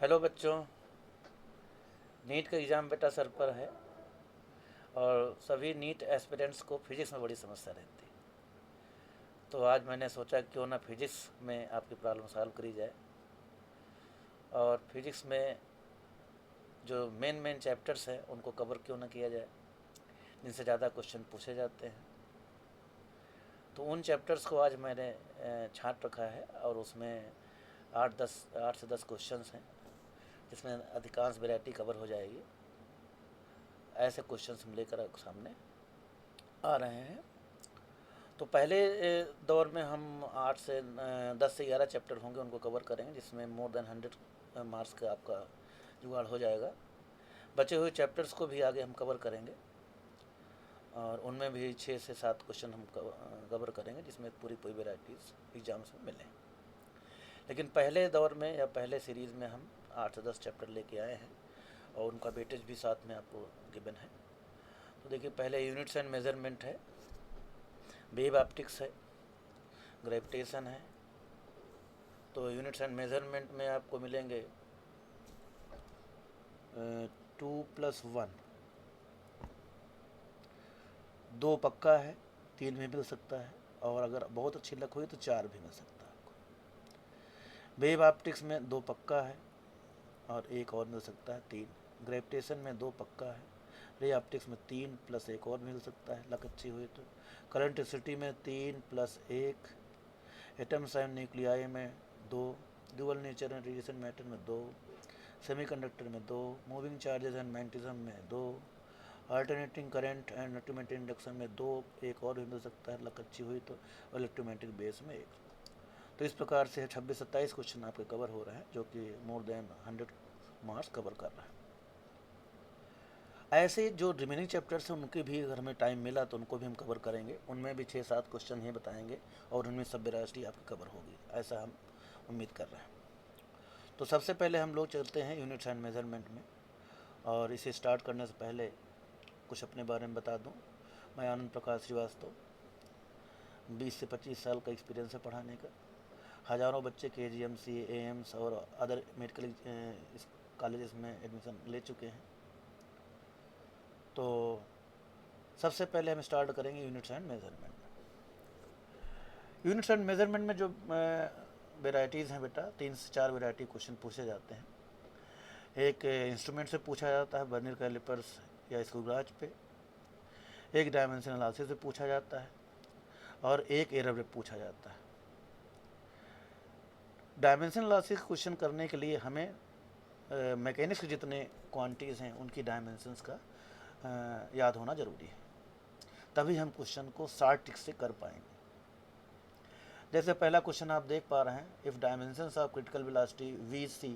Hello बच्चों। NEET का exam बेटा सर पर है और सभी नीट एस्पिरेंट्स को फिजिक्स में बड़ी समस्या रहती है। तो आज मैंने सोचा क्यों ना फिजिक्स में आपकी प्रॉब्लम सॉल्व करी जाए और फिजिक्स में जो मेन चैप्टर्स हैं उनको कवर क्यों ना किया जाए जिनसे ज़्यादा क्वेश्चन पूछे जाते हैं। तो उन चैप्टर्स को आज मैंने छांट रखा है और उसमें 8 से 10 क्वेश्चंस हैं जिसमें अधिकांश वैरायटी कवर हो जाएगी। ऐसे क्वेश्चंस हम लेकर सामने आ रहे हैं। तो पहले दौर में हम 10 से 11 चैप्टर होंगे उनको कवर करेंगे जिसमें मोर देन 100 मार्क्स का आपका जुगाड़ हो जाएगा। बचे हुए चैप्टर्स को भी आगे हम कवर करेंगे और उनमें भी 6 से 7 क्वेश्चन हम कवर करेंगे जिसमें पूरी वैराइटीज़ एग्जाम्स में मिलें। लेकिन पहले दौर में या पहले सीरीज़ में हम 8 से 10 चैप्टर लेके आए हैं और उनका वेटेज भी साथ में आपको गिवन है। तो देखिए, पहले यूनिट्स एंड मेजरमेंट है, वेव ऑप्टिक्स है, ग्रेविटेशन है। तो यूनिट्स एंड मेजरमेंट में आपको मिलेंगे 2+1, 2 पक्का है, 3 भी मिल सकता है और अगर बहुत अच्छी लक हुई तो 4 भी मिल सकता है आपको। वेव ऑप्टिक्स में 2 पक्का है और एक और मिल सकता है 3। ग्रेविटेशन में 2 पक्का है, रे ऑप्टिक्स में 3 प्लस एक और मिल सकता है लक अच्छी हुई तो। करंट सिटी में 3 प्लस 1, एटम्स एंड न्यूक्लियाई में 2, dual nature and radiation matter में 2, सेमीकंडक्टर में 2, मूविंग चार्जेस एंड मैग्नेटिज्म में 2, alternating current and electromagnetic induction में 2, एक और भी मिल सकता है लक अच्छी हुई तो, और इलेक्ट्रोमैग्नेटिक बेस में 1। तो इस प्रकार से 26-27 क्वेश्चन आपके कवर हो रहे हैं जो कि मोर देन 100 मार्क्स कवर कर रहा है। ऐसे जो रिमेनिंग चैप्टर्स हैं उनके भी अगर हमें टाइम मिला तो उनको भी हम कवर करेंगे। उनमें भी 6-7 क्वेश्चन ही बताएंगे और उनमें सब वेराइटी आपकी कवर होगी, ऐसा हम उम्मीद कर रहे हैं। तो सबसे पहले हम लोग चलते हैं यूनिट्स एंड मेजरमेंट में। और इसे स्टार्ट करने से पहले कुछ अपने बारे में बता दूं। मैं आनंद प्रकाश श्रीवास्तव, 20 से 25 साल का एक्सपीरियंस है पढ़ाने का। हज़ारों बच्चे KGMC, एम्स और अदर मेडिकल कॉलेजेस में एडमिशन ले चुके हैं। तो सबसे पहले हम स्टार्ट करेंगे units and measurement. Units and measurement में जो वेराइटीज़ हैं बेटा, 3 से 4 वेराइटी क्वेश्चन पूछे जाते हैं। एक इंस्ट्रूमेंट से पूछा जाता है, वर्नियर कैलिपर्स या स्क्रू गाज पे। एक डायमेंशनल एनालिसिस से पूछा जाता है और एक एरर में पूछा जाता है। डायमेंशनल एनालिसिस क्वेश्चन करने के लिए हमें मैकेनिक्स के जितने क्वांटिटीज़ हैं उनकी डायमेंशंस का याद होना ज़रूरी है, तभी हम क्वेश्चन को शॉर्ट ट्रिक से कर पाएंगे। जैसे पहला क्वेश्चन आप देख पा रहे हैं, if dimensions of critical velocity VC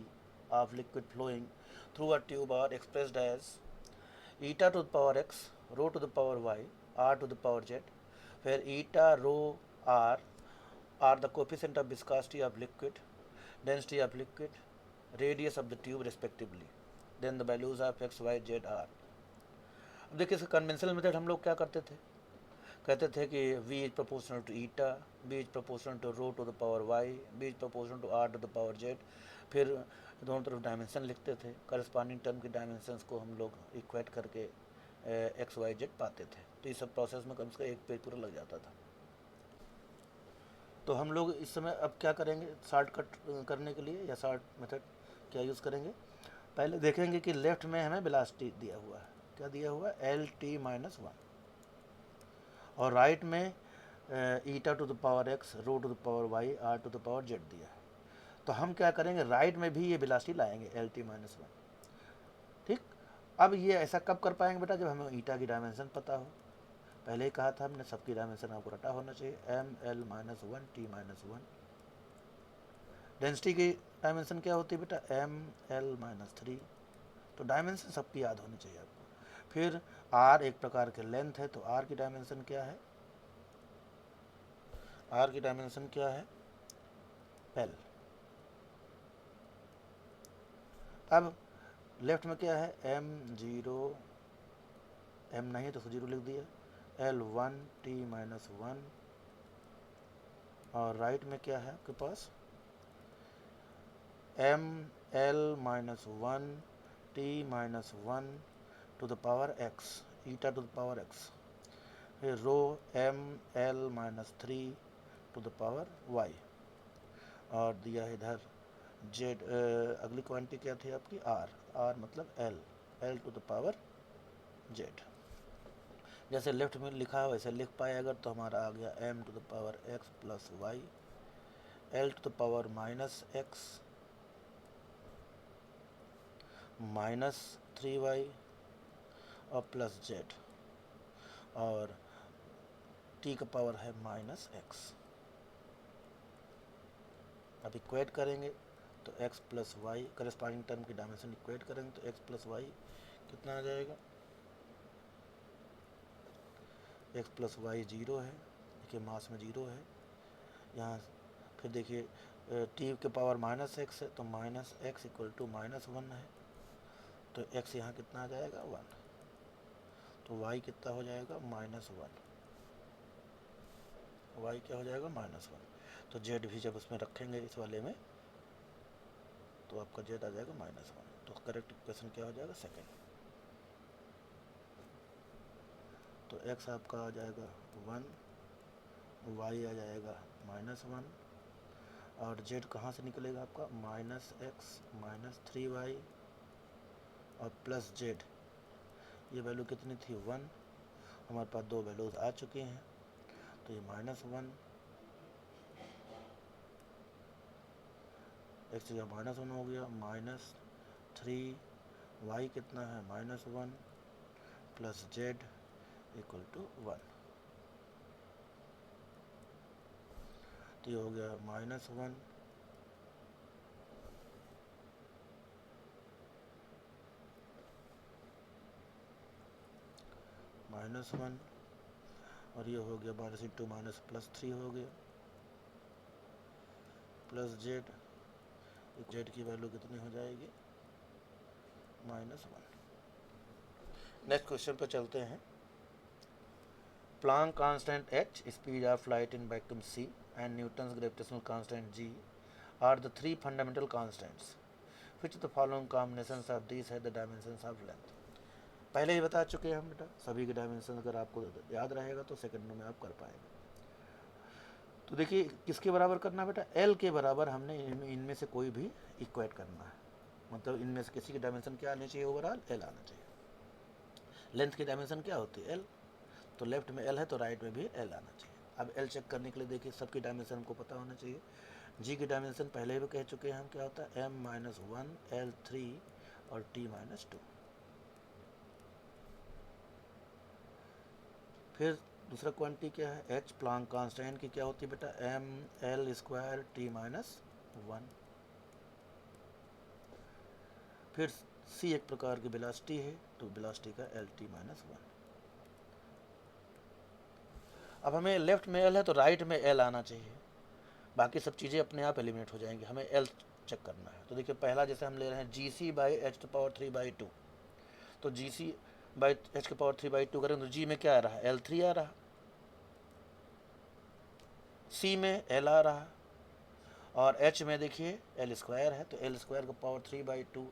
of liquid flowing through a tube are expressed as eta to the power x, rho to the power y, r to the power z, where eta, rho, r are the coefficient of viscosity of liquid, density of liquid, radius of the tube respectively, then the values of x, y, z are। अब देखिए, इसका conventional method हम लोग क्या करते थे, कहते थे कि v is proportional to eta, b is proportional to rho to the power y, b is proportional to r to the power z। फिर दोनों तरफ डायमेंशन लिखते थे, करस्पॉन्डिंग टर्म की डायमेंशंस को हम लोग इक्वेट करके एक्स वाई जेड पाते थे। तो इस सब प्रोसेस में कम से कम एक पेज पूरा लग जाता था। तो हम लोग इस समय अब क्या करेंगे, शॉर्टकट करने के लिए या शॉर्ट मेथड क्या यूज़ करेंगे। पहले देखेंगे कि लेफ्ट में हमें वेलोसिटी दिया हुआ है, क्या दिया हुआ है, LT-1, और राइट में eta to the power x, rho to the power y, r to the power z दिया है। तो हम क्या करेंगे, राइट में भी ये वेलोसिटी लाएंगे LT-1। ठीक। अब ये ऐसा कब कर पाएंगे बेटा, जब हमें ईटा की डायमेंशन पता हो। पहले ही कहा था हमने, सबकी डायमेंशन आपको रटा होना चाहिए, ML-1, T-1। डेंसिटी की डायमेंशन क्या होती है बेटा, ML-3। तो डायमेंशन सबकी याद होनी चाहिए आपको। फिर R एक प्रकार के लेंथ है, तो R की डायमेंशन क्या है, R की डायमेंशन क्या है, L। अब लेफ्ट में क्या है, M0, M नहीं तो 0 लिख दिया, L1, T-1। और राइट में क्या है आपके पास, M L minus one T minus one to the power x, eta to the power x, फिर rho M L minus three to the power y, और दिया है इधर जेड, अगली क्वांटिटी क्या थी आपकी आर, आर मतलब L, L to the power Z. जैसे लेफ्ट में लिखा है वैसे लिख पाए अगर, तो हमारा आ गया M to the power X plus Y, L to the power minus X minus three Y और प्लस जेड, और टी का पावर है माइनस एक्स। अब इक्वेट करेंगे तो x plus Y, corresponding term की डायमेंशन इक्वेट करेंगे तो x प्लस वाई कितना आ जाएगा, x प्लस वाई जीरो है, देखिए मास में जीरो है यहाँ। फिर देखिए t के पावर माइनस एक्स है तो minus X equal to minus one है, तो x यहाँ कितना आ जाएगा वन, तो y कितना हो जाएगा माइनस वन, y क्या हो जाएगा माइनस वन। तो z भी जब उसमें रखेंगे इस वाले में तो आपका z आ जाएगा माइनस वन, तो करेक्ट इक्वेशन क्या हो जाएगा सेकेंड। तो x आपका आ जाएगा वन, y आ जाएगा माइनस वन, और z कहाँ से निकलेगा आपका minus X minus three Y और प्लस z, ये वैल्यू कितनी थी वन, हमारे पास दो वैल्यूज आ चुके हैं, तो ये माइनस वन, एक्स जगह माइनस वन हो गया, माइनस थ्री वाई कितना है minus one plus Z equal to one, तो ये हो गया माइनस वन माइनस वन, और ये हो गया minus into minus plus three हो गया प्लस जेड, जेड की वैल्यू कितनी हो जाएगी माइनस वन। नेक्स्ट क्वेश्चन पे चलते हैं। Planck constant h, speed of light in vacuum c and Newton's gravitational constant g are the three fundamental constants. Which of the following combinations of these have the dimensions of length? पहले ही बता चुके हैं हम बेटा, सभी के dimension अगर आपको याद रहेगा तो सेकंडों में आप कर पाएंगे। तो देखिए किसके बराबर करना है बेटा, एल के बराबर हमने इनमें से कोई भी इक्वेट करना है, मतलब इनमें से किसी की डायमेंशन क्या आनी चाहिए, ओवरऑल एल आना चाहिए। लेंथ की डायमेंशन क्या होती है एल, तो लेफ्ट में एल है तो राइट में भी एल आना चाहिए। अब एल चेक करने के लिए देखिए सबकी डायमेंशन हमको पता होना चाहिए। जी की डायमेंशन पहले भी कह चुके हैं हम, क्या होता है M minus one L three और टी माइनस टू। फिर दूसरा क्वांटिटी क्या है एच, प्लांक कांस्टेंट की क्या होती है बेटा M L square T minus one. फिर सी एक प्रकार की वेलोसिटी है तो वेलोसिटी का एल टी माइनस वन। अब हमें लेफ्ट में एल है तो राइट में एल आना चाहिए, बाकी सब चीज़ें अपने आप एलिमिनेट हो जाएंगी, हमें एल चेक करना है। तो देखिए पहला जैसे हम ले रहे हैं G c by h to power three by two, तो जी सी बाई एच के पावर थ्री बाई टू करें तो जी में क्या आ रहा है एल थ्री आ रहा, सी में एल आ रहा, और एच में देखिए एल स्क्वायर है तो एल स्क्वायर का power three by to,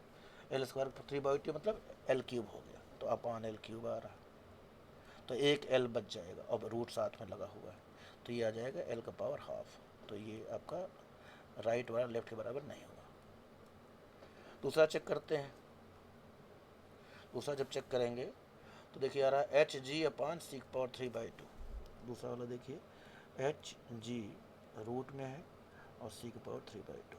L square three by to मतलब एल क्यूब हो गया, तो अपॉन एल क्यूब आ रहा, तो एक एल बच जाएगा, अब रूट साथ में लगा हुआ है तो ये आ जाएगा एल का पावर हाफ, तो ये आपका राइट वाला लेफ्ट के बराबर नहीं होगा। दूसरा चेक करते हैं, दूसरा जब चेक करेंगे तो देखिए आ रहा है H G upon C power three by two. दूसरा वाला देखिए एच जी रूट में है और सी की पावर थ्री बाई टू,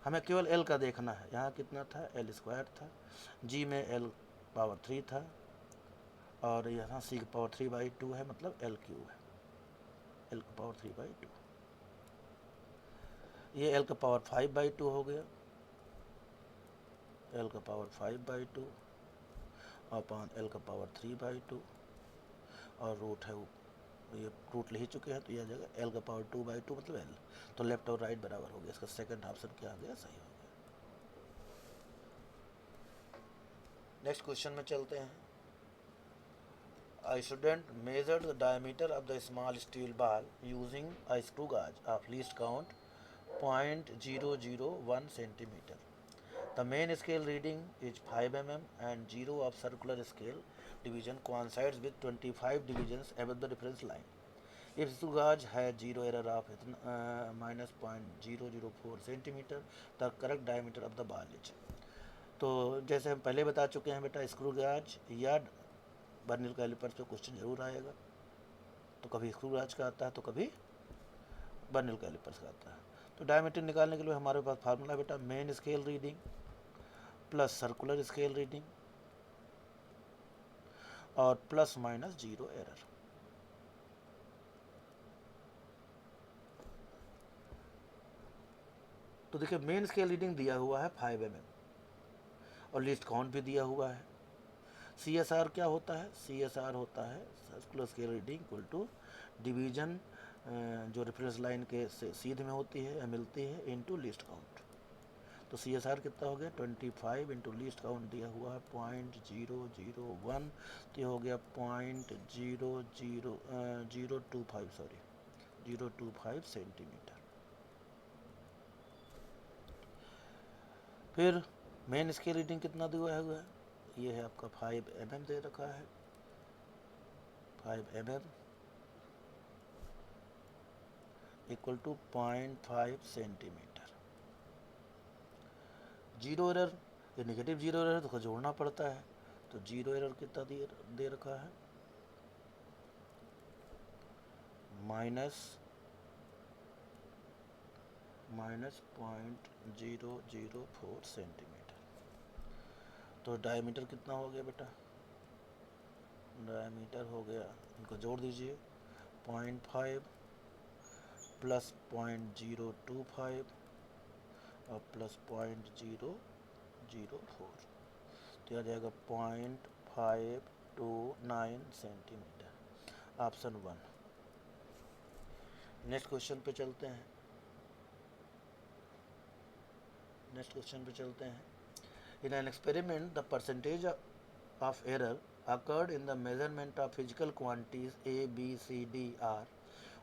हमें केवल एल का देखना है, यहाँ कितना था एल स्क्वायर था, जी में एल पावर थ्री था, और यहाँ सी की पावर थ्री बाई टू है मतलब एल क्यूब है, एल का पावर थ्री बाई टू, ये एल का पावर फाइव बाई टू हो गया, एल का power five by two upon L का पावर थ्री बाई टू, और रूट है ये रूट ले ही चुके हैं तो यह आ जाएगा एल का पावर टू बाई टू मतलब एल, तो लेफ्ट और राइट बराबर हो गया, इसका सेकंड ऑप्शन क्या आ गया सही हो गया। नेक्स्ट क्वेश्चन में चलते हैं। A student measured the diameter of the small steel ball using a screw gauge of least count 0.001 centimeter. The main scale reading is 5 mm and 0 of circular scale division coincides with 25 divisions above the reference line. If screw gauge has zero error of minus 0.004 centimetre, the correct diameter of the ball is. तो जैसे हम पहले बता चुके हैं बेटा, screw guys या बर्निल callipers पे क्वेश्चन जरूर आएगा। तो कभी स्क्रू गैज का आता है तो कभी बर्निल कैलिपर्स का आता है। तो डायमीटर निकालने के लिए हमारे पास फार्मूला बेटा, main scale reading plus circular scale reading और प्लस माइनस जीरो एरर। तो देखिए मेन स्केल रीडिंग दिया हुआ है 5 mm और लिस्ट काउंट भी दिया हुआ है। CSR क्या होता है? CSR होता है circular scale reading equal to division जो रेफरेंस लाइन के सीध में होती है या मिलती है इनटू लिस्ट काउंट। तो CSR कितना हो गया? 25 इंटू लिस्ट काउंट दिया हुआ है 0.001, तो हो गया 0.025 सेंटीमीटर। फिर मेन स्केल रीडिंग कितना दिया हुआ है? ये है आपका 5 mm दे रखा है, 5 mm equal to 0.5 centimetre. Zero error, ये नेगेटिव जीरो एरर है तो जोड़ना पड़ता है। तो जीरो एरर कितना दे रखा है? Minus 0.004 centimetre. तो डायमीटर कितना हो गया बेटा? डायमीटर हो गया, इनको जोड़ दीजिए, 0.5 प्लस 0.025 और प्लस 0.004, तो आ जाएगा 0.529 सेंटीमीटर। ऑप्शन 1। नेक्स्ट क्वेश्चन पे चलते हैं। In an experiment, the percentage of error occurred in the measurement of physical quantities A, B, C, D are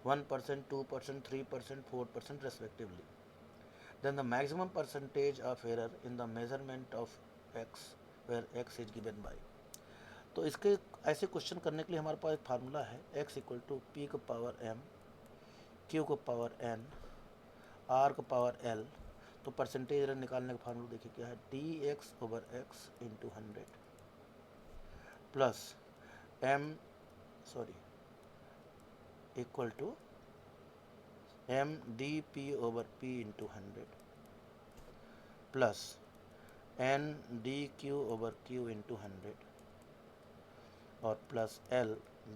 1%, 2%, 3%, 4% respectively. Then the maximum percentage of error in the measurement of x, where x is given by. तो इसके ऐसे question करने के लिए हमारे पास एक formula है, x equal to P को पावर m, q को पावर n, r को पावर l। तो परसेंटेज एरर निकालने का फार्मूला देखिए क्या है, dx over x into 100 plus equal to m dp over p into 100 प्लस n dq over q into 100 और plus l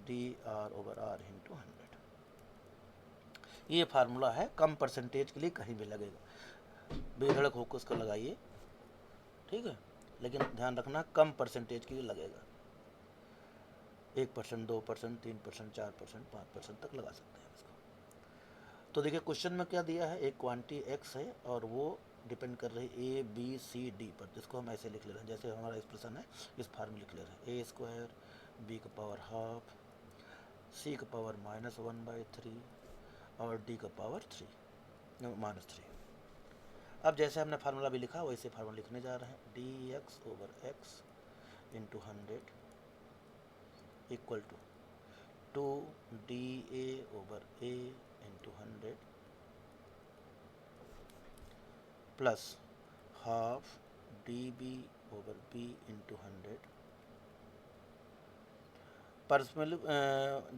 dr over r into 100। ये फार्मूला है, कम परसेंटेज के लिए कहीं भी लगेगा, बेधड़क होकर उसको लगाइए, ठीक है, लेकिन ध्यान रखना कम परसेंटेज के लिए लगेगा। 1%, 2%, 3%, 4%, 5% तक लगा सकते हैं इसको। तो देखिए क्वेश्चन में क्या दिया है, एक क्वांटिटी x है और वो डिपेंड कर रही है A, B, C, D पर, जिसको हम ऐसे लिख ले रहे हैं, जैसे हमारा एक्सप्रेशन है इस फार्म लिख ले रहे हैं, A², B का पावर हाफ, C का पावर -1/3 और D का पावर -3। अब जैसे हमने फार्मूला भी लिखा वैसे फार्मूला लिखने जा रहे हैं, dx over x into 100 equal to 2da over a into 100 plus half db over b into 100।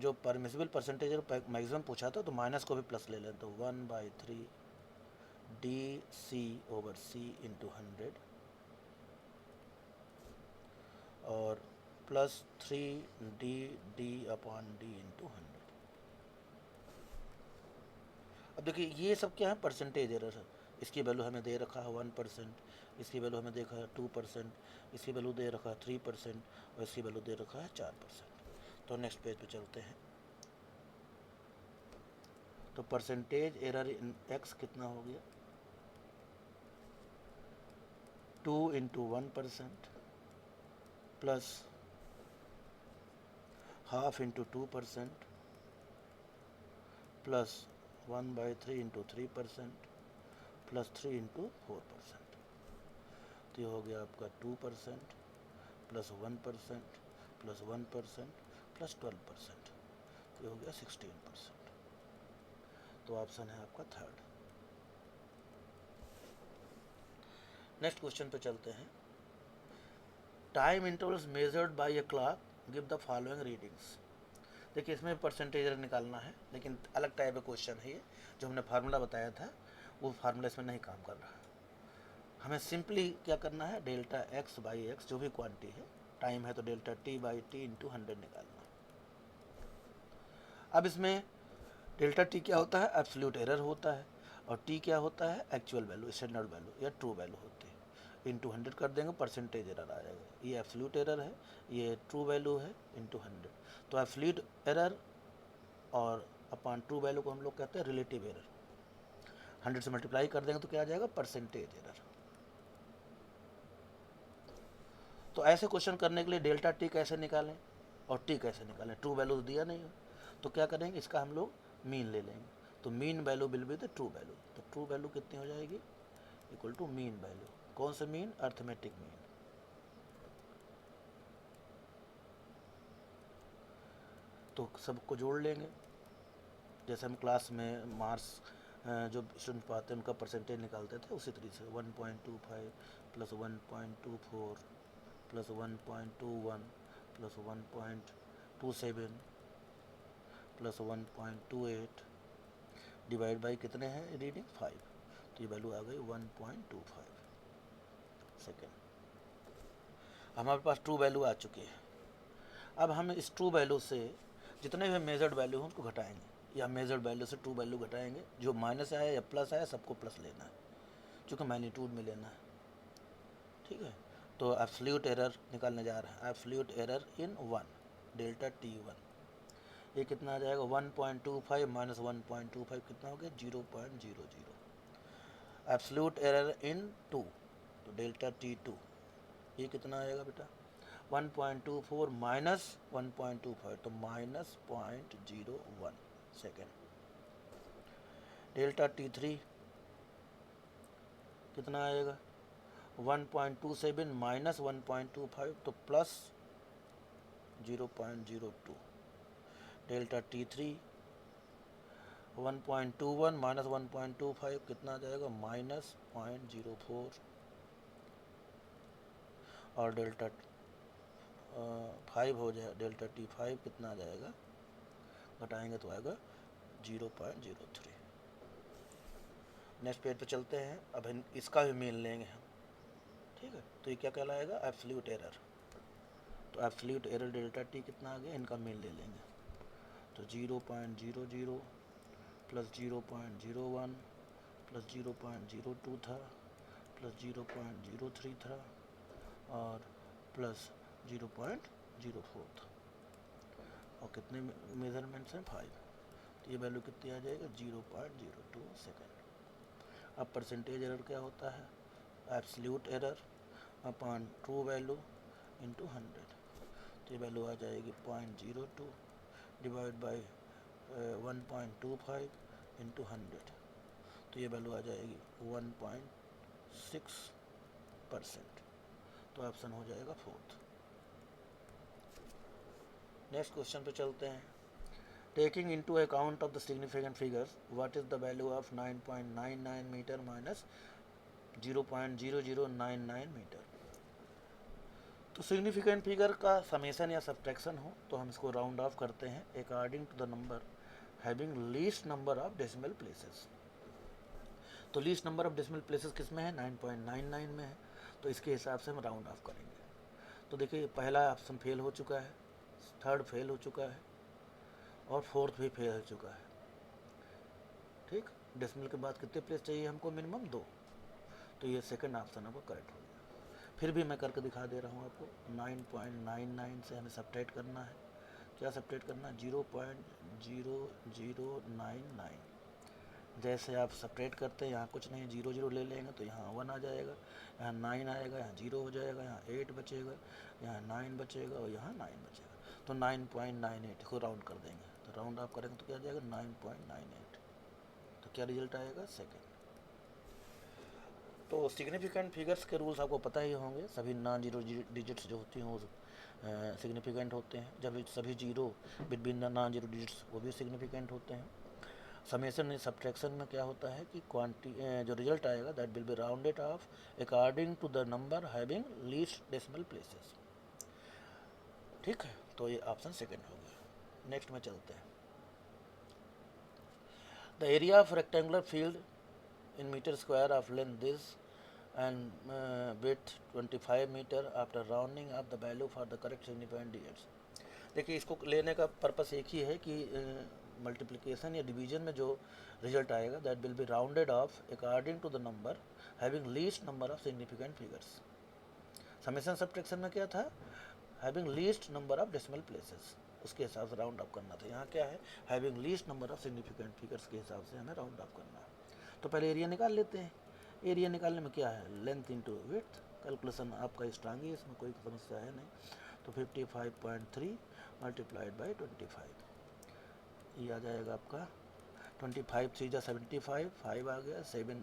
जो परमिसिबल परसेंटेज मैक्सिमम पूछा था तो माइनस को भी प्लस ले लें, तो 1/3 dc ओवर c इंटू 100 और plus 3d upon d into 100। अब देखिए ये सब क्या है, परसेंटेज एरर है। इसकी वैल्यू हमें दे रखा है 1%, इसकी वैल्यू हमें देखा है 2%, इसकी वैल्यू दे रखा है 3% और इसकी वैल्यू दे रखा है 4%। तो नेक्स्ट पेज पे चलते हैं। तो परसेंटेज एरर इन x कितना हो गया, 2 into 1% plus half into 2% plus 1/3 into 3% plus 3 into 4%। तो ये हो गया आपका 2% प्लस 1% प्लस 1% प्लस 12%, ये हो गया 16%। तो ऑप्शन है आपका थर्ड। नेक्स्ट क्वेश्चन पे चलते हैं। Time intervals measured by a clock give the following readings. देखिए इसमें परसेंटेज निकालना है, लेकिन अलग टाइप का क्वेश्चन है ये। जो हमने फार्मूला बताया था वो फार्मूला इसमें नहीं काम कर रहा है। हमें सिंपली क्या करना है, डेल्टा एक्स बाई एक्स जो भी क्वांटिटी है, टाइम है तो delta T by T into 100 निकालना। अब इसमें डेल्टा टी क्या होता है, एब्सोल्यूट एरर होता है, और टी क्या होता है, एक्चुअल वैल्यू, स्टैंडर्ड वैल्यू या ट्रू वैल्यू होती है। इंटू 100 कर देंगे, परसेंटेज एरर आ जाएगा। ये एब्सोल्यूट एरर है, ये ट्रू वैल्यू है, इंटू 100। तो एब्सोल्यूट एरर और अपॉन ट्रू वैल्यू को हम लोग कहते हैं रिलेटिव एरर। 100 से मल्टीप्लाई कर देंगे तो क्या आ जाएगा, परसेंटेज एरर। तो ऐसे क्वेश्चन करने के लिए डेल्टा टी कैसे निकालें और टी कैसे निकालें, ट्रू वैल्यू दिया नहीं है तो क्या करेंगे, इसका हम लोग मीन ले लेंगे। तो mean value will be the true value. तो ट्रू वैल्यू कितनी हो जाएगी, इक्वल टू मीन वैल्यू। कौन से मीन, अर्थमेटिक मीन। तो सबको जोड़ लेंगे, जैसे हम क्लास में मार्क्स जो स्टूडेंट पाते हैं उनका परसेंटेज निकालते थे, उसी तरीके से 1.25 plus 1.24 plus 1.21 plus 1.27 plus 1.28 divide by कितने हैं रीडिंग, 5। तो ये वैल्यू आ गई 1.25 सेकेंड। हमारे पास ट्रू वैल्यू आ चुकी है। अब हम इस ट्रू वैल्यू से जितने भी मेजर्ड वैल्यू हैं उनको घटाएंगे, या मेजर्ड वैल्यू से ट्रू वैल्यू घटाएंगे। जो माइनस आया या प्लस आया सबको प्लस लेना है, क्योंकि मैग्नीट्यूड में लेना है। ठीक है, तो एब्सोल्यूट एरर निकालने जा रहे हैं। Absolute error in 1, delta T1, ये कितना आ जाएगा, 1.25 माइनस 1.25 कितना हो गया, 0.00। एब्सोल्यूट एरर इन 2, तो डेल्टा T2, ये कितना आएगा बेटा, 1.24 माइनस 1.25, तो माइनस 0.01 सेकेंड। डेल्टा T3 कितना आएगा, 1.27 माइनस 1.25, तो प्लस 0.02। डेल्टा T3 1.21 माइनस 1.25 कितना आ जाएगा, माइनस 0.04। और डेल्टा 5 हो जाए, डेल्टा T5 कितना आ जाएगा, घटाएंगे तो आएगा 0.03। नेक्स्ट पेज पे चलते हैं। अब इसका भी मीन लेंगे हम। ठीक है, तो ये क्या कहलाएगा, एब्सोल्यूट एरर। तो एब्सोल्यूट एरर डेल्टा टी कितना आ गया, इनका मीन ले लेंगे। तो 0.00 प्लस 0.01 प्लस 0.02 था, प्लस 0.03 था, और प्लस 0.04 था। और कितने मेजरमेंट्स हैं, 5। तो ये वैल्यू कितनी आ जाएगा, 0.02 सेकेंड। अब परसेंटेज एरर क्या होता है, absolute error upon true value into 100। तो ये वैल्यू आ जाएगी 0.02 डिवाइड बाई 1.25 इंटू 100। तो ये वैल्यू आ जाएगी 1.6%। तो ऑप्शन हो जाएगा फोर्थ। नेक्स्ट क्वेश्चन पे चलते हैं। Taking into account of the significant figures, what is the value of 9.99 metre minus 0.0099 metre. तो सिग्निफिकेंट फिगर का समेशन या सब्ट्रैक्शन हो तो हम इसको राउंड ऑफ करते हैं according to the number having least number of decimal places. तो least number of decimal places किस में है, 9.99 में है। तो इसके हिसाब से हम राउंड ऑफ करेंगे। तो देखिए पहला ऑप्शन फेल हो चुका है, थर्ड फेल हो चुका है, और फोर्थ भी फेल हो चुका है। ठीक, डेसिमल के बाद कितने प्लेस चाहिए हमको, मिनिमम 2। तो ये सेकंड ऑप्शन आपको करेक्ट हो गया। फिर भी मैं करके दिखा दे रहा हूँ आपको। 9.99 से हमें सब्ट्रैक्ट करना है। क्या सब्ट्रैक्ट करना है, 0.0099। जैसे आप सब्ट्रैक्ट करते हैं, यहाँ कुछ नहीं, 0 ले लेंगे तो यहाँ 1 आ जाएगा, यहाँ 9 आएगा, यहाँ 0 हो जाएगा, यहाँ 8 बचेगा, यहाँ 9 बचेगा, और यहाँ 9 बचेगा। तो 9.98 को राउंड कर देंगे। तो राउंड ऑफ करेंगे तो क्या आ जाएगा, 9.98। तो क्या रिजल्ट आएगा, सेकेंड। तो तो सिग्निफिकेंट फिगर्स के रूल्स आपको पता ही होंगे, सभी नॉन जीरो डिजिट्स जो होती हैं वो सिग्निफिकेंट होते हैं, जब सभी zero between the non zero digits वो भी सिग्निफिकेंट होते हैं। समेशन सब्ट्रैक्शन में क्या होता है कि जो रिजल्ट आएगा that will be rounded off according to the number having least decimal places. ठीक है, तो ये ऑप्शन सेकंड हो गया। नेक्स्ट में चलते हैं। The area of rectangular field in meter square of length this and width 25 meter after rounding up the value for the correct significant digits। देखिए इसको लेने का पर्पस एक ही है कि मल्टीप्लिकेशन या डिवीजन में जो रिजल्ट आएगा that will be rounded off according to the number having least number of significant figures. Summation subtraction में क्या था, having least number of decimal places, उसके हिसाब से राउंड अप करना था। यहाँ क्या है, having least number of significant figures के हिसाब से हमें राउंड अप करना है। तो पहले एरिया निकाल लेते हैं। एरिया निकालने में क्या है, लेंथ इंटू विड्थ, कैलकुलेशन आपका स्ट्रांग ही है, इसमें कोई समस्या है नहीं। तो 55.3 मल्टीप्लाइड बाई 25, ये आ जाएगा आपका 25 3 जा 75, 5 आ गया, 7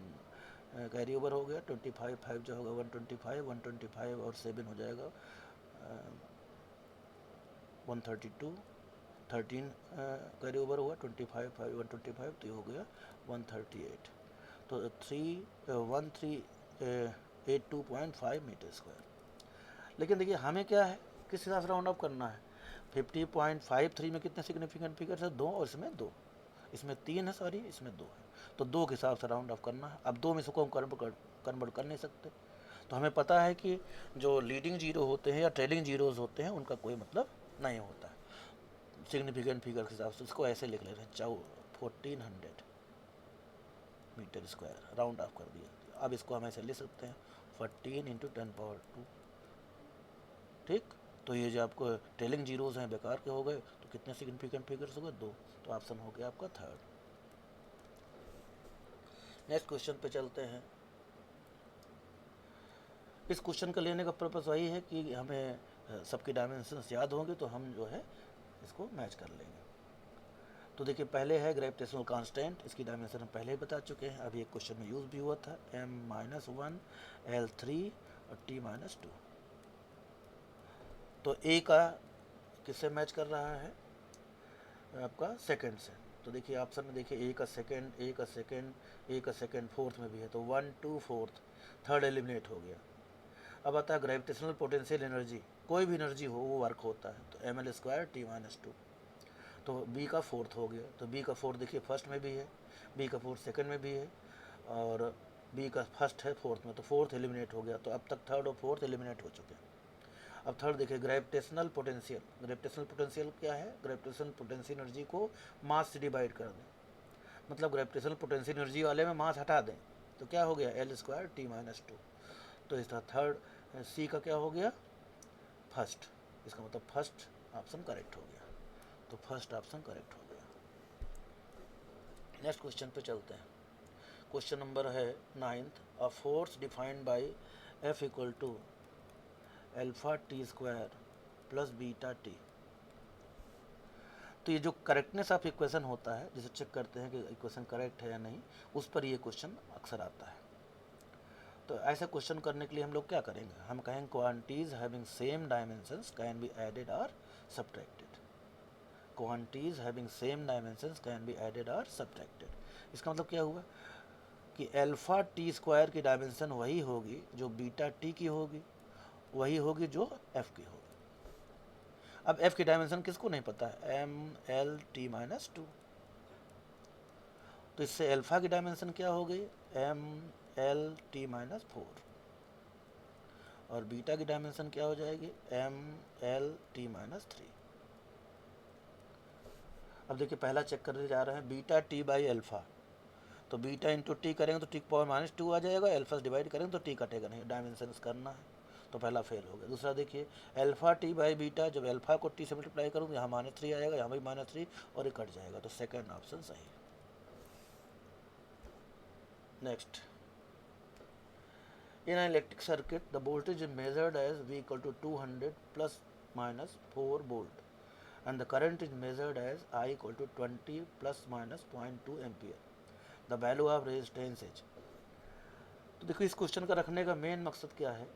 कैरी ओवर हो गया, 25 5 जो होगा 125, 125 और 7 हो जाएगा 132, 13 कैरी ओवर हुआ, 25 5 125, तो ये हो गया 138, तो 1382.5 मीटर स्क्वायर। लेकिन देखिए हमें क्या है, किस हिसाब से राउंड अप करना है। 50.53 में कितने सिग्निफिकेंट फिगर्स है, 2 और इसमें 2, इसमें 3 है सॉरी, इसमें 2 है, तो 2 के हिसाब से राउंड अप करना है। अब 2 में से को हम कन्वर्ट कर नहीं सकते, तो हमें पता है कि जो लीडिंग जीरो होते हैं या ट्रेलिंग जीरोज होते हैं उनका कोई मतलब नहीं होता है सिग्निफिकेंट फिगर के हिसाब से। इसको ऐसे लिख लेते हैं 1400 मीटर स्क्वायर, राउंड ऑफ कर दिया। अब इसको हम ऐसे लिख सकते हैं 14 × 10⁻²। ठीक, तो ये जो आपको ट्रेलिंग जीरोज हैं बेकार के हो गए, तो कितने सिग्निफिकेंट फिगर्स हो गए, 2, तो ऑप्शन हो गया आपका थर्ड। नेक्स्ट क्वेश्चन पे चलते हैं। इस क्वेश्चन का लेने का पर्पस वही है कि हमें सबकी डायमेंशंस याद होंगे तो हम जो है इसको मैच कर लेंगे। तो देखिए पहले है ग्रेविटेशनल कांस्टेंट, इसकी डायमेंशन हम पहले ही बता चुके हैं, अभी एक क्वेश्चन में यूज़ भी हुआ था, m-1 L3 और t-2। तो a का किससे मैच कर रहा है, आपका सेकंड से। तो देखिए ऑप्शन में देखिए a का सेकंड, a का सेकंड, a का सेकंड फोर्थ में भी है, तो 1 2 4, थर्ड एलिमिनेट हो गया। अब आता है ग्रेविटेशनल पोटेंशियल एनर्जी, कोई भी एनर्जी हो वो वर्क होता है, तो ml² t-2, तो बी का फोर्थ हो गया। तो बी का फोर्थ देखिए फर्स्ट में भी है, बी का फोर्थ सेकंड में भी है, और बी का फर्स्ट है फोर्थ में, तो फोर्थ एलिमिनेट हो गया। तो अब तक थर्ड और फोर्थ एलिमिनेट हो चुके हैं। अब थर्ड देखिए ग्रेविटेशनल पोटेंशियल, ग्रेविटेशनल पोटेंशियल क्या है, ग्रेविटेशनल पोटेंशियल एनर्जी को मास से डिवाइड कर दें, मतलब ग्रेविटेशनल पोटेंशियल एनर्जी वाले में मास हटा दें, तो क्या हो गया L² t-2। तो इसका थर्ड सी का क्या हो गया, फर्स्ट, इसका मतलब फर्स्ट ऑप्शन करेक्ट हो गया, तो फर्स्ट ऑप्शन करेक्ट हो गया। नेक्स्ट क्वेश्चन पे चलते हैं। क्वेश्चन नंबर है 9th, a force defined by F = α t² + β t। तो ये जो करेक्टनेस ऑफ इक्वेशन होता है, जिसे चेक करते हैं कि इक्वेशन करेक्ट है या नहीं, उस पर ये क्वेश्चन अक्सर आता है। तो ऐसा क्वेश्चन करने के लिए हम लोग क्या करेंगे, हम कहेंगे quantities having same dimensions can be added और subtracted. Quantities having same dimensions can be added और सब्ट्रैक्टेड। इसका मतलब क्या हुआ कि α t² की डायमेंशन वही होगी जो β t की होगी, वही होगी जो f की होगी। अब f की डायमेंशन किसको नहीं पता है, ml t-2, तो इससे अल्फा की डायमेंशन क्या हो गई, ml t-4, और बीटा की डायमेंशन क्या हो जाएगी, ml t-3। अब देखिए पहला चेक करने जा रहे हैं बीटा टी बाई अल्फा, तो बीटा इंटू टी करेंगे तो टी की पावर -2 आ जाएगा, अल्फा से डिवाइड करेंगे तो टी कटेगा नहीं, डायमेंशन करना है, तो पहला फेल हो गया। दूसरा देखिए अल्फा टी बाई बीटा, जब अल्फा को टी से मल्टीप्लाई करूँगा यहाँ -3 आएगा, यहाँ भी -3 और ये कट जाएगा, तो सेकेंड ऑप्शन सही। Next, in an electric circuit the voltage is measured as V = 200 ± 4 volt and the current is measured as I = 20 ± 0.2 ampere. The value of resistance is। तो देखो इस क्वेश्चन का रखने का मेन मकसद क्या है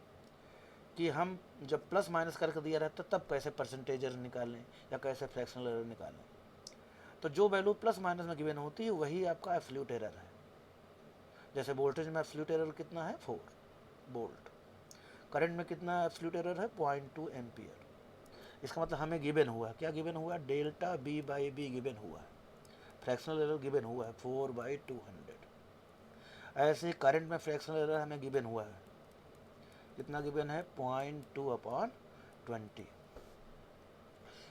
कि हम जब प्लस माइनस करके दिया रहता तब कैसे परसेंटेज एरर निकालें या कैसे फ्रैक्शनल एरर निकालें। तो जो वैल्यू प्लस माइनस में गिवन होती है वही आपका एब्सोल्यूट एरर है। जैसे वोल्टेज में एब्सोल्यूट एरर कितना है 4 वोल्ट, करंट में कितना एब्सोल्यूट एरर है 0.2 एम्पियर। इसका मतलब हमें गिवन हुआ, क्या गिवन हुआ, delta B by B given हुआ है, फ्रैक्शनल एरर गिवन हुआ है 4/200। ऐसे करंट में फ्रैक्शनल एरर हमें गिवन हुआ है, कितना गिवन है 0.2/20।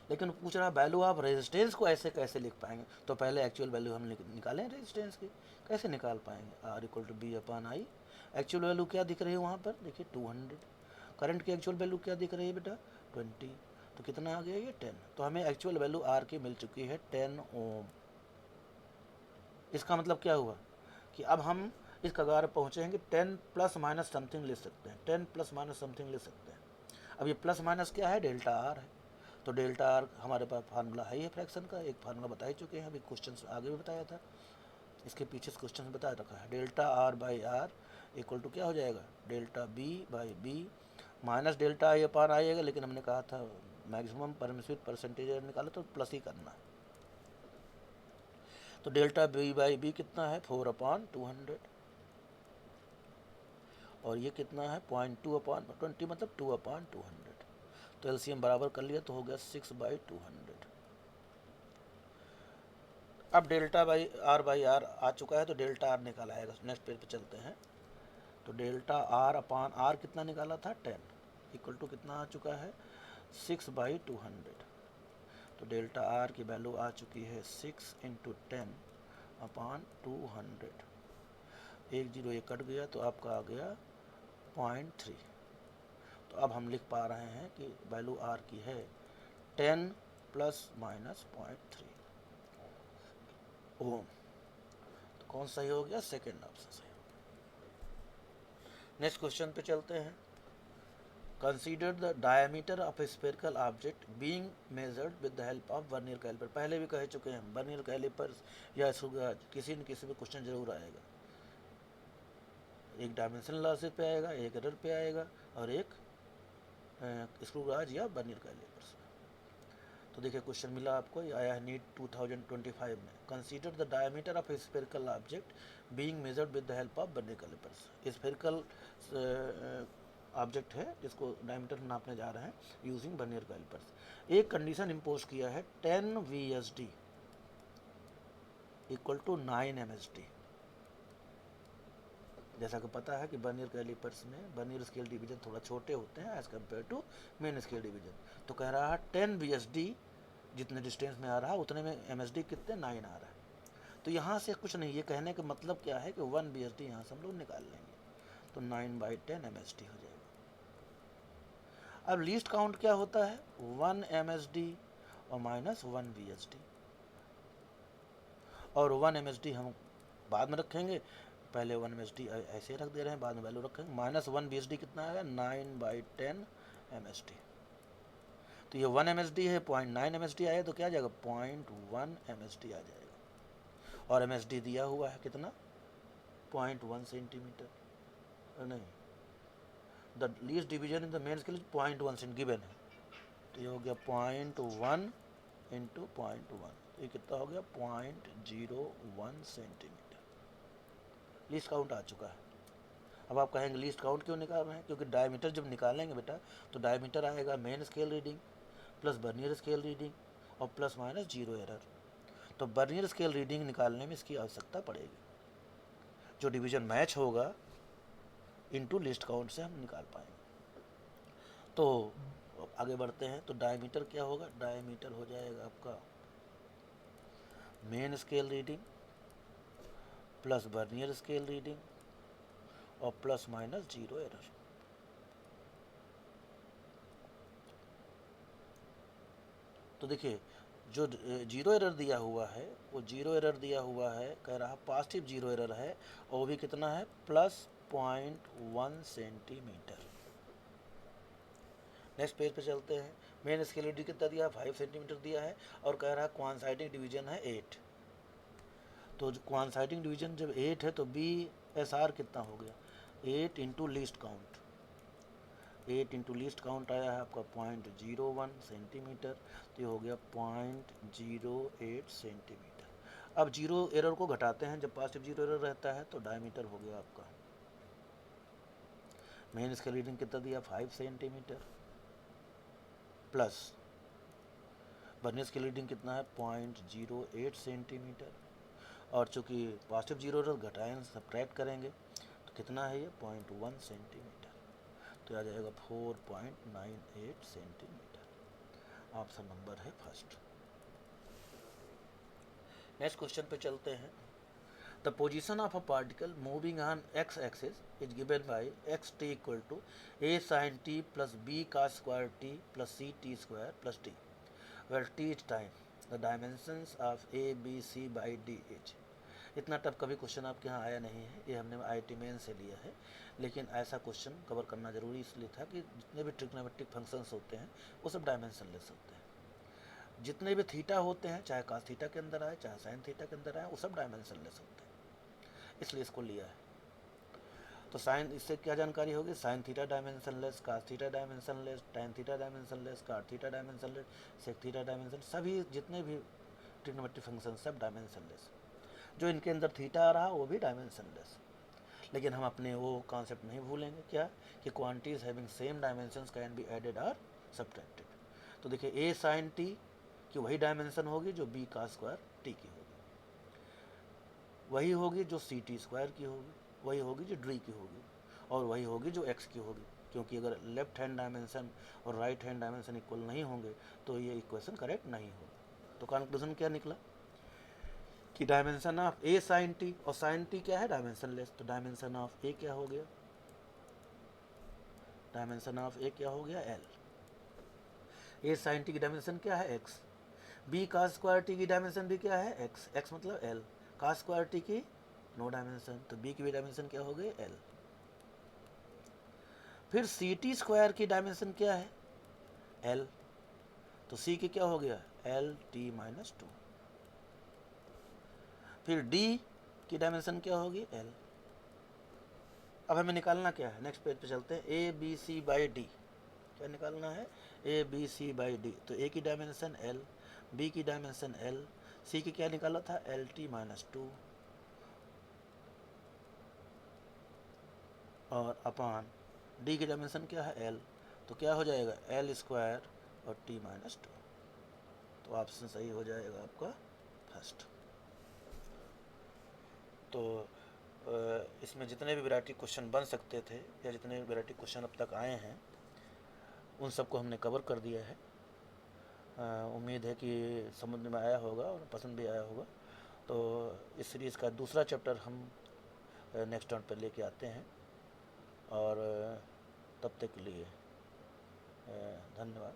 लेकिन पूछ रहा वैल्यू ऑफ रेजिस्टेंस को ऐसे कैसे लिख पाएंगे, तो पहले एक्चुअल वैल्यू हम निकालें रेजिस्टेंस की, कैसे निकाल पाएंगे, R=B/I। एक्चुअल वैल्यू क्या दिख रही है वहाँ पर, देखिए 200। करंट की एक्चुअल वैल्यू क्या दिख रही है बेटा 20, तो कितना आ गया ये 10। तो हमें एक्चुअल वैल्यू R की मिल चुकी है 10 ओम। इसका मतलब क्या हुआ कि अब हम इस कगार पहुँचेंगे 10 प्लस माइनस समथिंग ले सकते हैं, 10 प्लस माइनस समथिंग ले सकते हैं। अब ये प्लस माइनस क्या है, डेल्टा आर है। तो डेल्टा आर हमारे पास फार्मूला है ही फ्रैक्शन का, एक फार्मूला बता ही चुके हैं, अभी क्वेश्चन आगे भी बताया था, इसके पीछे क्वेश्चन बता रखा है। Delta R by R equal to क्या हो जाएगा, delta B by B minus delta I upon आएगा, लेकिन हमने कहा था मैक्सिमम परमिसिव परसेंटेज निकाला तो प्लस ही करना है। तो डेल्टा बी बाई बी कितना है 4/200, और ये कितना है 0.2/20 मतलब 2/200। तो एलसीएम बराबर कर लिया तो हो गया 6/200। अब डेल्टा बाई आर आ चुका है तो डेल्टा आर निकाला आएगा। नेक्स्ट पेज पे चलते हैं। तो डेल्टा आर अपान आर कितना निकाला था 10 इक्वल टू कितना आ चुका है 6/200। तो डेल्टा आर की वैल्यू आ चुकी है 6 × 10/200। एक जीरो ये कट गया तो आपका आ गया 0.3। तो अब हम लिख पा रहे हैं कि वैल्यू आर की है 10 प्लस माइनस 0.3 ओम। तो कौन सही हो गया, सेकेंड ऑप्शन सही। नेक्स्ट क्वेश्चन पे चलते हैं। Consider the diameter of a spherical object being measured with the help of vernier calliper. पहले भी कह चुके हैं वर्नियर कैलिपर या किसी न किसी में क्वेश्चन जरूर आएगा, एक डायमेंशनल लॉसेस पे आएगा, एक एरर पे आएगा, और एक स्क्रू गाज या वर्नियर कैलिपर्स। तो देखिए क्वेश्चन मिला आपको, ये आया है नीट 2025 में। Consider the diameter of a spherical object being measured with the help of vernier callipers. Spherical object है जिसको डायमीटर नापने जा रहे हैं यूजिंग वर्नियर कैलिपर्स। एक कंडीशन इंपोज किया है 10 VSD इक्वल टू 9 MSD। जैसा कि पता है कि वर्नियर कैलिपर्स में वर्नियर स्केल डिवीजन थोड़ा छोटे होते हैं as compare to main scale division. तो कह रहा है 10 VSD जितने डिस्टेंस में आ रहा है उतने में MSD कितने 9 आ रहा है। तो यहाँ से कुछ नहीं, ये कहने का मतलब क्या है कि 1 VSD यहाँ से हम लोग निकाल लेंगे, तो 9/10 MSD हो जाएगा। अब लीस्ट काउंट क्या होता है 1 MSD और माइनस 1 VSD, और 1 MSD हम बाद में रखेंगे, पहले 1 MSD ऐसे रख दे रहे हैं, बाद में वैल्यू रखेंगे। माइनस 1 VSD कितना आएगा 9/10 MSD। तो ये 1 MSD है, 0.9 MSD आया तो क्या आ जाएगा 0.1 MSD आ जाएगा, और MSD दिया हुआ है कितना 0.1 सेंटीमीटर, नहीं the least division in the main scale 0.1 cent given है, तो ये हो गया 0.1 × 0.1, ये कितना हो गया 0.01 सेंटीमीटर। लीस्ट काउंट आ चुका है। अब आप कहेंगे लीस्ट काउंट क्यों निकाल रहे हैं, क्योंकि डायमीटर जब निकालेंगे बेटा तो डायमीटर आएगा main scale reading plus vernier scale reading और प्लस माइनस 0 एरर। तो वर्नियर स्केल रीडिंग निकालने में इसकी आवश्यकता पड़ेगी, जो डिवीजन मैच होगा इनटू लिस्ट काउंट से हम निकाल पाएंगे। तो आगे बढ़ते हैं। तो डायमीटर क्या होगा, डायमीटर हो जाएगा आपका main scale reading plus vernier scale reading और प्लस माइनस 0 एरर। तो देखिए जो 0 एरर दिया हुआ है वो 0 एरर दिया हुआ है, कह रहा पॉजिटिव 0 एरर है, और वो भी कितना है प्लस 0.1 सेंटीमीटर। नेक्स्ट पेज पे चलते हैं। मेन स्केल रीडिंग कितना दिया 5 सेंटीमीटर दिया है, और कह रहा क्वांसाइटिंग डिवीजन है 8। तो क्वांसाइटिंग डिवीजन जब 8 है तो BSR कितना हो गया, 8 into least count, 8 into least count आया है आपका 0.01 सेंटीमीटर, तो ये हो गया 0.08 सेंटीमीटर। अब जीरो एरर को घटाते हैं, जब पॉजिटिव जीरो एरर रहता है तो डायमीटर हो गया आपका, मेन स्केल रीडिंग कितना दिया 5 centimetre, plus vernier scale reading कितना है 0.08 सेंटीमीटर, और चूँकि पॉजिटिव जीरो एरर घटाएं सब्ट्रैक्ट करेंगे तो कितना है ये 0.1 सेंटीमीटर, तो आ जाएगा 4.98 सेंटीमीटर। ऑप्शन नंबर है फर्स्ट। नेक्स्ट क्वेश्चन पे चलते हैं। The position of a particle moving on x axis is given by x t equal to a sine t plus b का square t plus c t square plus t, where t is time, the dimensions of a B C by d h. इतना tough कभी question आपके यहाँ आया नहीं है, ये हमने IIT मेन से लिया है, लेकिन ऐसा क्वेश्चन कवर करना जरूरी इसलिए था कि जितने भी ट्रिग्नोमेट्रिक फंक्शंस होते हैं वो सब डायमेंशनलेस होते हैं, जितने भी थीटा होते हैं चाहे cos थीटा के अंदर आए चाहे sin थीटा के अंदर आए वो सब डायमेंशनलेस होते हैं, इसलिए इसको लिया है। तो साइन, इससे क्या जानकारी होगी, sine theta dimensionless, cos theta dimensionless, tan theta dimensionless, cot theta dimensionless, sec theta dimension, सभी जितने भी ट्रिग्नोमेट्रिक फंक्शन सब डायमेंशनलेस, जो इनके अंदर थीटा आ रहा वो भी डायमेंशनलेस। लेकिन हम अपने वो कॉन्सेप्ट नहीं भूलेंगे, क्या कि quantities having same dimensions can be added और सब्ट्रैक्टेड। तो देखिए ए साइन टी की वही डायमेंशन होगी जो बी का स्क्वायर टी की होगी, वही होगी जो सी टी स्क्वायर की होगी, वही होगी जो डी की होगी, और वही होगी जो एक्स की होगी, क्योंकि अगर लेफ्ट हैंड डायमेंशन और राइट हैंड डायमेंशन इक्वल नहीं होंगे तो ये इक्वेशन करेक्ट नहीं होगा। तो कंक्लूजन क्या निकला कि dimension of A sine T, और साइन टी क्या है डायमेंशनलेस, तो डायमेंशन ऑफ ए क्या हो गया, डायमेंशन ऑफ ए क्या हो गया एल। ए साइन टी की डायमेंशन क्या है एक्स, बी का स्क्वायर टी की डायमेंशन भी क्या है एक्स, एक्स मतलब एल, का स्क्वायर टी की नो डायमेंशन, तो बी की भी डायमेंशन क्या हो गई एल। फिर सी टी स्क्वायर की डायमेंशन क्या है एल, तो सी की क्या हो गया एल टी माइनस 2। फिर डी की डायमेंशन क्या होगी एल। अब हमें निकालना क्या है, नेक्स्ट पेज पे चलते हैं, A B C by D, क्या निकालना है A B C by D, तो ए की डायमेंशन एल, बी की डायमेंशन एल, सी की क्या निकाला था एल टी माइनस 2, और अपान डी की डायमेंशन क्या है एल, तो क्या हो जाएगा एल स्क्वायर और टी माइनस 2, तो ऑप्शन सही हो जाएगा आपका फर्स्ट। तो इसमें जितने भी वैरायटी क्वेश्चन बन सकते थे या जितने भी वैरायटी क्वेश्चन अब तक आए हैं उन सबको हमने कवर कर दिया है। उम्मीद है कि समझ में आया होगा और पसंद भी आया होगा। तो इस सीरीज़ का दूसरा चैप्टर हम नेक्स्ट टर्न पर लेके आते हैं, और तब तक के लिए धन्यवाद।